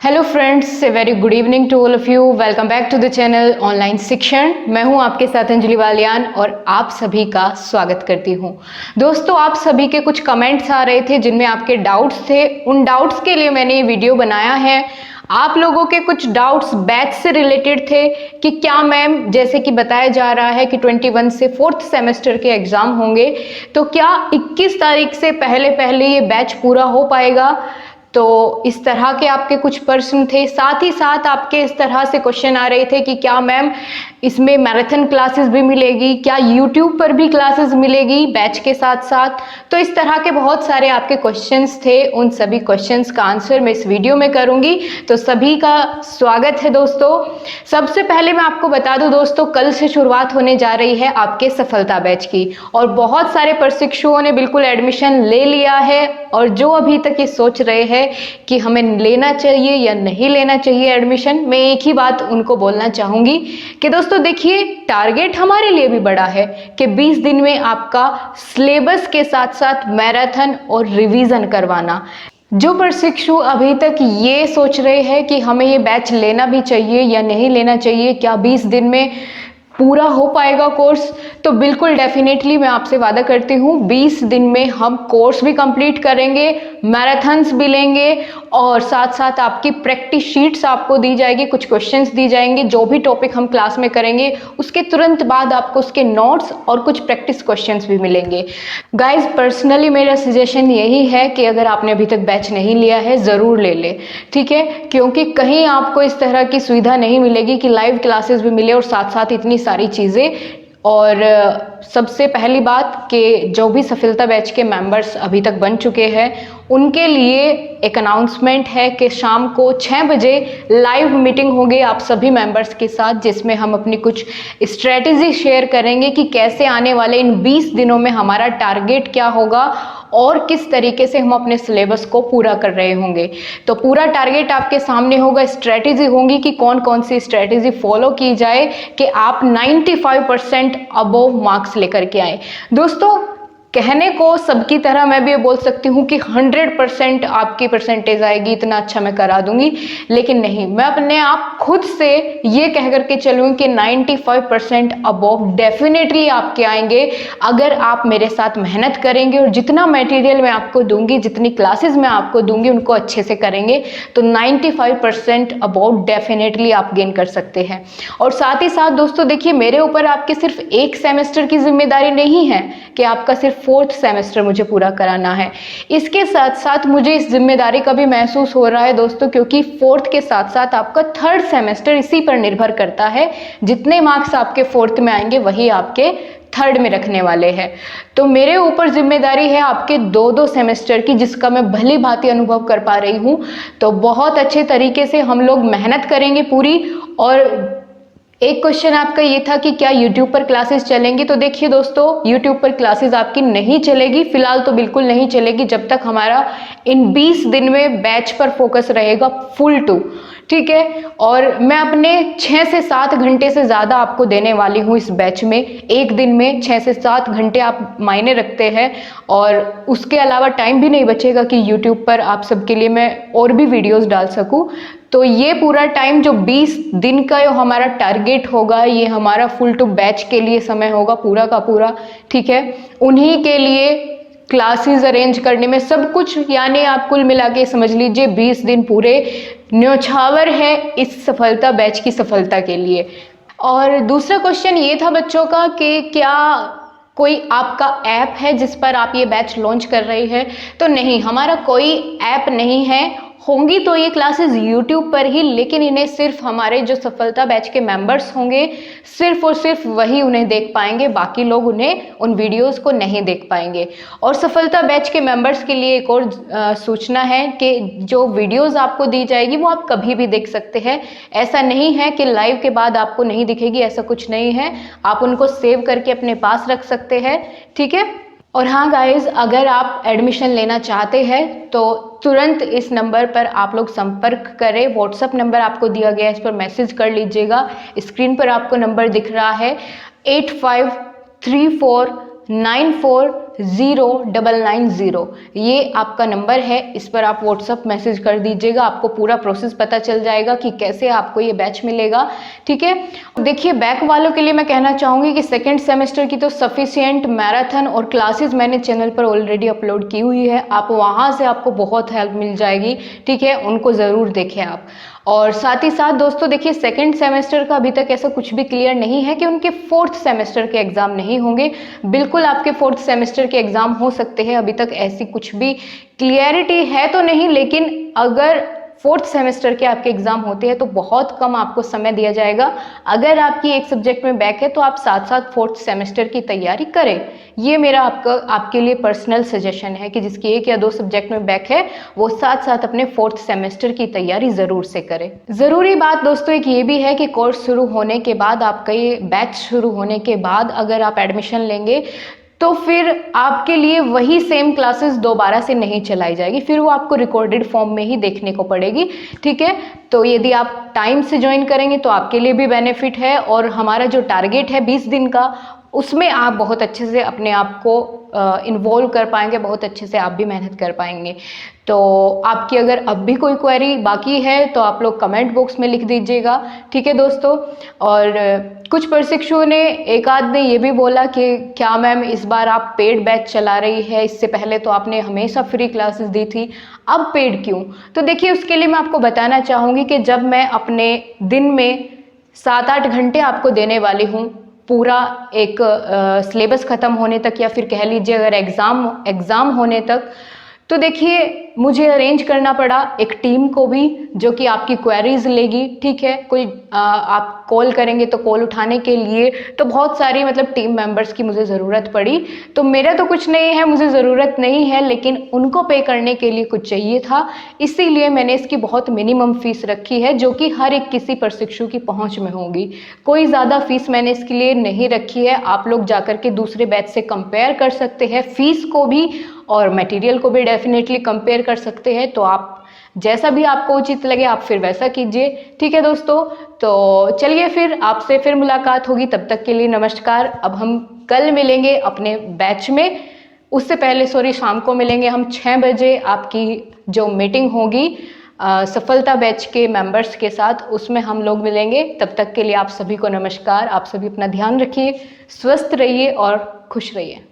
Hello friends, very good evening to all of you. Welcome back to the channel online शिक्षण। मैं हूं आपके साथ अंजलि वालियान और आप सभी का स्वागत करती हूं। दोस्तों, आप सभी के कुछ कमेंट्स आ रहे थे जिनमें आपके डाउट्स थे। उन डाउट्स के लिए मैंने ये वीडियो बनाया है। आप लोगों के कुछ डाउट्स बैच से रिलेटेड थे कि क्या मैम, जैसे कि बताया जा रहा है कि 21 से 4th सेमेस्टर के एग्जाम होंगे, तो क्या 21 तारीख से पहले ये बैच पूरा हो पाएगा। तो इस तरह के आपके कुछ प्रश्न थे। साथ ही साथ आपके इस तरह से क्वेश्चन आ रहे थे कि क्या मैम इसमें मैराथन क्लासेस भी मिलेगी, क्या यूट्यूब पर भी क्लासेस मिलेगी बैच के साथ साथ। तो इस तरह के बहुत सारे आपके क्वेश्चंस थे। उन सभी क्वेश्चंस का आंसर मैं इस वीडियो में करूंगी। तो सभी का स्वागत है दोस्तों। सबसे पहले मैं आपको बता दूं दोस्तों, कल से शुरुआत होने जा रही है आपके सफलता बैच की और बहुत सारे प्रशिक्षुओं ने बिल्कुल एडमिशन ले लिया है। और जो अभी तक ये सोच रहे हैं कि हमें लेना चाहिए या नहीं लेना चाहिए एडमिशन, मैं एक ही बात उनको बोलना चाहूंगी कि दोस्तों देखिए, टारगेट हमारे लिए भी बड़ा है कि 20 दिन में आपका सिलेबस के साथ साथ मैराथन और रिवीजन करवाना। जो प्रशिक्षु अभी तक ये सोच रहे हैं कि हमें ये बैच लेना भी चाहिए या नहीं लेना चाहिए, क्या 20 दिन में पूरा हो पाएगा कोर्स, तो बिल्कुल डेफिनेटली मैं आपसे वादा करती हूँ 20 दिन में हम कोर्स भी कंप्लीट करेंगे, मैराथन्स भी लेंगे और साथ साथ आपकी प्रैक्टिस शीट्स आपको दी जाएगी, कुछ क्वेश्चंस दी जाएंगे। जो भी टॉपिक हम क्लास में करेंगे उसके तुरंत बाद आपको उसके नोट्स और कुछ प्रैक्टिस क्वेश्चंस भी मिलेंगे। गाइज, पर्सनली मेरा सजेशन यही है कि अगर आपने अभी तक बैच नहीं लिया है ज़रूर ले ले, ठीक है, क्योंकि कहीं आपको इस तरह की सुविधा नहीं मिलेगी कि लाइव क्लासेस भी मिले और साथ साथ इतनी सारी चीज़ें। और सबसे पहली बात कि जो भी सफलता बैच के मेंबर्स अभी तक बन चुके हैं उनके लिए एक अनाउंसमेंट है कि शाम को 6 बजे लाइव मीटिंग होगी आप सभी मेंबर्स के साथ, जिसमें हम अपनी कुछ स्ट्रेटेजी शेयर करेंगे कि कैसे आने वाले इन 20 दिनों में हमारा टारगेट क्या होगा और किस तरीके से हम अपने सिलेबस को पूरा कर रहे होंगे। तो पूरा टारगेट आपके सामने होगा, स्ट्रेटेजी होंगी कि कौन कौन सी स्ट्रेटेजी फॉलो की जाए कि आप 95% अबोव मार्क्स लेकर के आए। दोस्तों, कहने को सबकी तरह मैं भी ये बोल सकती हूँ कि 100% आपकी परसेंटेज आएगी, इतना अच्छा मैं करा दूंगी, लेकिन नहीं, मैं अपने आप खुद से ये कह करके चलूँगी कि 95% अबोव डेफिनेटली आपके आएंगे अगर आप मेरे साथ मेहनत करेंगे और जितना मटेरियल मैं आपको दूंगी, जितनी क्लासेस मैं आपको दूंगी उनको अच्छे से करेंगे तो 95% अबोव डेफिनेटली आप गेन कर सकते हैं। और साथ ही साथ दोस्तों देखिए, मेरे ऊपर आपके सिर्फ एक सेमेस्टर की जिम्मेदारी नहीं है कि आपका सिर्फ 4th सेमेस्टर मुझे पूरा कराना है। इसके साथ साथ मुझे इस जिम्मेदारी का भी महसूस हो रहा है दोस्तों, क्योंकि 4th के साथ साथ आपका 3rd सेमेस्टर इसी पर निर्भर करता है। जितने मार्क्स आपके 4th में आएंगे वही आपके 3rd में रखने वाले हैं। तो मेरे ऊपर जिम्मेदारी है आपके 2-2 सेमेस्टर की, जिसका मैं भली भांति अनुभव कर पा रही हूँ। तो बहुत अच्छे तरीके से हम लोग मेहनत करेंगे पूरी। और एक क्वेश्चन आपका ये था कि क्या YouTube पर क्लासेस चलेंगी, तो देखिए दोस्तों, YouTube पर क्लासेस आपकी नहीं चलेगी, फिलहाल तो बिल्कुल नहीं चलेगी जब तक हमारा इन 20 दिन में बैच पर फोकस रहेगा फुल टू, ठीक है। और मैं अपने 6 से 7 घंटे से ज़्यादा आपको देने वाली हूँ इस बैच में। एक दिन में 6 से 7 घंटे आप मायने रखते हैं और उसके अलावा टाइम भी नहीं बचेगा कि YouTube पर आप सबके लिए मैं और भी वीडियोस डाल सकूँ। तो ये पूरा टाइम जो 20 दिन का जो हमारा टारगेट होगा, ये हमारा फुल टू बैच के लिए समय होगा पूरा का पूरा, ठीक है। उन्हीं के लिए क्लासेस अरेंज करने में सब कुछ, यानी आप कुल मिला के समझ लीजिए 20 दिन पूरे न्योछावर है इस सफलता बैच की सफलता के लिए। और दूसरा क्वेश्चन ये था बच्चों का कि क्या कोई आपका ऐप है जिस पर आप ये बैच लॉन्च कर रही है, तो नहीं, हमारा कोई ऐप नहीं है। होंगी तो ये क्लासेस YouTube पर ही, लेकिन इन्हें सिर्फ हमारे जो सफलता बैच के मेंबर्स होंगे सिर्फ और सिर्फ वही उन्हें देख पाएंगे, बाकी लोग उन्हें उन वीडियोस को नहीं देख पाएंगे। और सफलता बैच के मेंबर्स के लिए एक और सूचना है कि जो वीडियोस आपको दी जाएगी वो आप कभी भी देख सकते हैं। ऐसा नहीं है कि लाइव के बाद आपको नहीं दिखेगी, ऐसा कुछ नहीं है। आप उनको सेव करके अपने पास रख सकते हैं, ठीक है। और हाँ गाइज, अगर आप एडमिशन लेना चाहते हैं तो तुरंत इस नंबर पर आप लोग संपर्क करें। व्हाट्सएप नंबर आपको दिया गया है, इस पर मैसेज कर लीजिएगा। स्क्रीन पर आपको नंबर दिख रहा है 853494 09990, ये आपका नंबर है। इस पर आप व्हाट्सअप मैसेज कर दीजिएगा, आपको पूरा प्रोसेस पता चल जाएगा कि कैसे आपको ये बैच मिलेगा। ठीक है, देखिए बैक वालों के लिए मैं कहना चाहूँगी कि सेकेंड सेमेस्टर की तो सफिशिएंट मैराथन और क्लासेस मैंने चैनल पर ऑलरेडी अपलोड की हुई है, आप वहाँ से आपको बहुत हेल्प मिल जाएगी। ठीक है, उनको ज़रूर देखें आप। और साथ ही साथ दोस्तों देखिए, सेकंड सेमेस्टर का अभी तक ऐसा कुछ भी क्लियर नहीं है कि उनके फोर्थ सेमेस्टर के एग्जाम नहीं होंगे। बिल्कुल आपके फोर्थ सेमेस्टर के एग्जाम हो सकते हैं, अभी तक ऐसी कुछ भी क्लियरिटी है तो नहीं, लेकिन अगर फोर्थ सेमेस्टर के आपके एग्जाम होते हैं तो बहुत कम आपको समय दिया जाएगा। अगर आपकी एक सब्जेक्ट में बैक है तो आप साथ साथ फोर्थ सेमेस्टर की तैयारी करें। ये मेरा आपके लिए पर्सनल सजेशन है कि जिसकी 1 या 2 सब्जेक्ट में बैक है वो साथ साथ अपने फोर्थ सेमेस्टर की तैयारी ज़रूर से करें। ज़रूरी बात दोस्तों एक ये भी है कि कोर्स शुरू होने के बाद, आपका ये बैच शुरू होने के बाद अगर आप एडमिशन लेंगे तो फिर आपके लिए वही सेम क्लासेस दोबारा से नहीं चलाई जाएगी, फिर वो आपको रिकॉर्डेड फॉर्म में ही देखने को पड़ेगी। ठीक है, तो यदि आप टाइम से ज्वाइन करेंगे तो आपके लिए भी बेनिफिट है, और हमारा जो टारगेट है 20 दिन का, उसमें आप बहुत अच्छे से अपने आप को इन्वॉल्व कर पाएंगे, बहुत अच्छे से आप भी मेहनत कर पाएंगे। तो आपकी अगर अब भी कोई क्वेरी बाकी है तो आप लोग कमेंट बॉक्स में लिख दीजिएगा। ठीक है दोस्तों, और कुछ प्रशिक्षुओं ने, एक आध ने ये भी बोला कि क्या मैम इस बार आप पेड बैच चला रही है, इससे पहले तो आपने हमेशा फ्री क्लासेस दी थी, अब पेड क्यों? तो देखिए उसके लिए मैं आपको बताना चाहूँगी कि जब मैं अपने दिन में 7-8 घंटे आपको देने वाली हूँ, पूरा एक सिलेबस ख़त्म होने तक, या फिर कह लीजिए अगर एग्ज़ाम होने तक, तो देखिए मुझे अरेंज करना पड़ा एक टीम को भी जो कि आपकी क्वेरीज लेगी। ठीक है, कोई आप कॉल करेंगे तो कॉल उठाने के लिए तो बहुत सारी मतलब टीम मेंबर्स की मुझे ज़रूरत पड़ी। तो मेरा तो कुछ नहीं है, मुझे ज़रूरत नहीं है, लेकिन उनको पे करने के लिए कुछ चाहिए था, इसीलिए मैंने इसकी बहुत मिनिमम फीस रखी है जो कि हर एक किसी प्रशिक्षु की पहुंच में होगी। कोई ज़्यादा फीस मैंने इसके लिए नहीं रखी है, आप लोग जाकर के दूसरे बैच से कंपेयर कर सकते हैं, फीस को भी और मटेरियल को भी डेफिनेटली कंपेयर कर सकते हैं। तो आप जैसा भी आपको उचित लगे आप फिर वैसा कीजिए। ठीक है दोस्तों, तो चलिए फिर आपसे फिर मुलाकात होगी, तब तक के लिए नमस्कार। अब हम कल मिलेंगे अपने बैच में, उससे पहले शाम को मिलेंगे हम 6 बजे। आपकी जो मीटिंग होगी सफलता बैच के मेंबर्स के साथ, उसमें हम लोग मिलेंगे। तब तक के लिए आप सभी को नमस्कार। आप सभी अपना ध्यान रखिए, स्वस्थ रहिए और खुश रहिए।